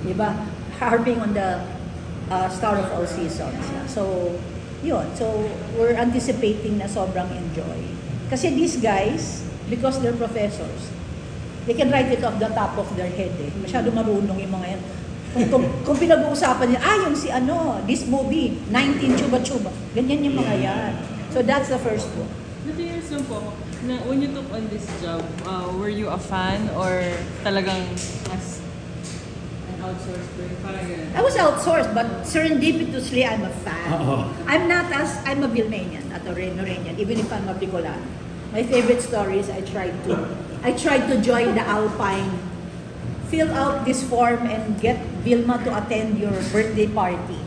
Di ba? Harping on the Star of All Seasons. So, yun. So, we're anticipating na sobrang enjoy. Kasi these guys, because they're professors, they can write it off the top of their head eh. Masyado marunong yung mga yan. Kung pinag-uusapan niya, yung si this movie, 19 Chuba Chuba. Ganyan yung mga yan. So that's the first book. Na-curious lang po ako, na when you took on this job, were you a fan or talagang as an outsourced person? Parang ganun. I was outsourced, but serendipitously, I'm a fan. I'm a Vilmanian at a Norenian, even if I'm a Bicolano. My favorite story is I tried to join the Alpine, fill out this form and get Vilma to attend your birthday party.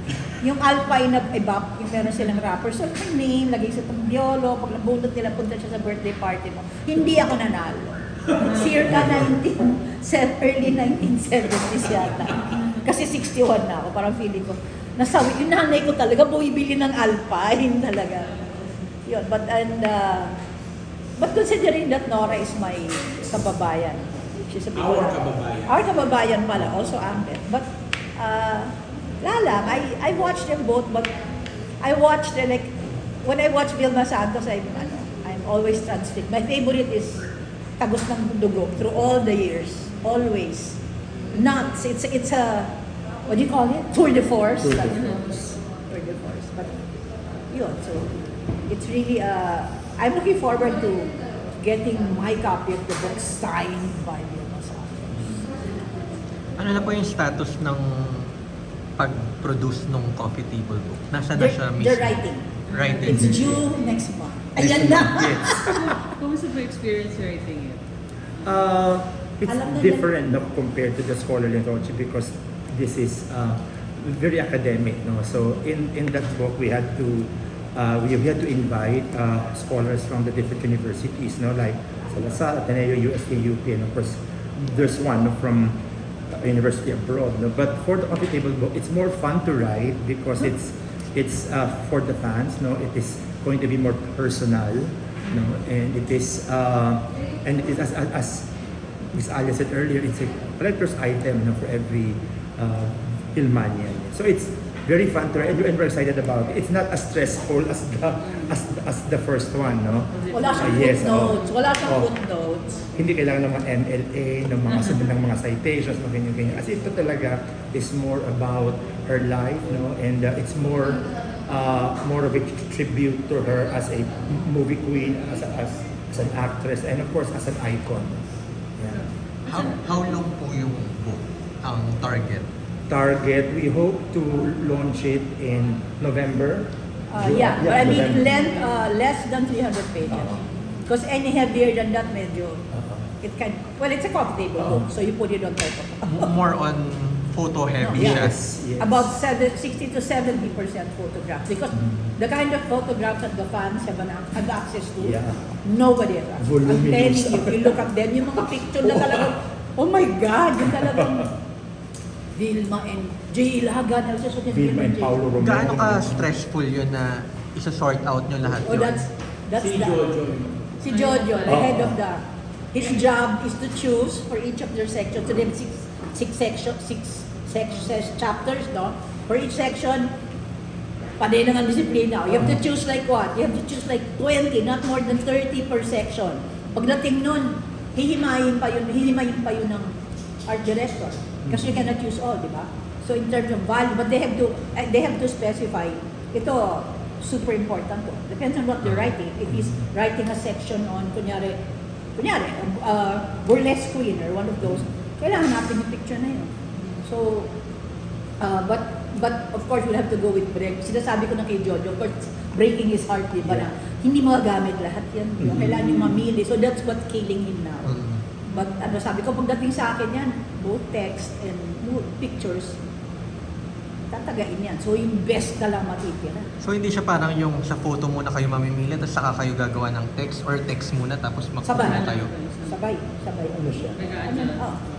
Yung Alpine nag-evap, yung meron silang rapper, so my name, lagay sa tambiolo, pag nabunod nila, punta siya sa birthday party mo. Hindi ako nanalo. Circa early 1970s yata. Kasi 61 na ako, parang feeling ko. Nasabi, yung nanay ko talaga, bumibili ng Alpine talaga. Yun, but considering that Nora is my kababayan, she's a big Our kababayan. Our kababayan pala, also Ambet. But, I watched them both, but I watched like, when I watch Vilma Santos, I'm always transfixed. My favorite is Tagos ng Dugo through all the years, always. Nuts. It's a, what do you call it? Tour de force. Tour de force. But, yun, so, it's really, I'm looking forward to getting my copy of the book signed by Vilma Santos. Ano na po yung status ng pag-produce ng coffee table book? Nasa na siya mismo? They're writing. Writing. It's due next month. Ayan na! Yes. Kumusta po experience writing it? It's Alam na different no, compared to the scholarly anthology because this is very academic. No? So in that book, we had to invite scholars from the different universities, no, like Salazar, Ateneo, UST, UP, and of course, there's one from university abroad. No? But for the coffee table book, it's more fun to write because it's for the fans. No, it is going to be more personal. No, and it is as Ms. Alia said earlier, it's a collector's item, no, for every Hillmanian. So it's very fun to write, and we're excited about it. It's not as stressful as the first one, no? Wala siyang Yes, footnotes. Wala siyang oh. footnotes. Hindi kailangan ng mga MLA, ng mga sunod ng mga citations, mga ganyan-ganyan. As ito talaga is more about her life, no? And it's more of a tribute to her as a movie queen, as an actress, and of course as an icon. Yeah. How long po yung book, ang target? Target, we hope to launch it in November. But I mean, November. less than 300 pages. Because any heavier than that, medyo, it's a coffee table book, so you put it on top of it. More on photo heavy siya. Yes. About 60 to 70% photographs. Because the kind of photographs that the fans have access to, Yeah. nobody else. I'm telling Voluminous. you, if you look at them, yung mga picture na talagang, oh my God, yung talagang Vilma and J. Ilagan. Vilma and Paulo Romero. Gaano ka stressful yun na isa-sort out nyo lahat Oh, yun? that's Si the, Jojo. Si Jojo, the head of the, his job is to choose for each of their sections. So they have six chapters, no? For each section, panay na ng disiplina. You have to choose like what? You have to choose like 20, not more than 30 per section. Pagdating nun, hihimayin pa yun ng art director. Kasi you cannot choose all, di ba? So in terms of value, but they have to specify, ito, super important to. Depends on what they're writing. If he's writing a section on, kunyari, burlesque queen or one of those, kailangan natin yung picture na yun. So, but of course, we'll have to go with break. Sinasabi ko na kay Jojo, of course, breaking his heart, di ba na, hindi magagamit lahat yan. Di ba? Kailangan yung mamili. So that's what killing him now. But sabi ko, pagdating sa akin yan, both text and pictures, tatagain yan. So yung best na lang matitira. So hindi siya parang yung sa photo muna kayo mamimili tapos saka kayo gagawa ng text or text muna tapos Sabay. mag-photo kayo? Sabay. Ano siya?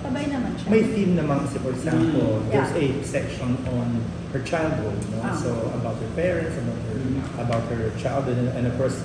Sabay naman siya. May theme naman kasi, for example, Yeah. there's a section on her childhood, no? So about her parents, about her childhood, and of course,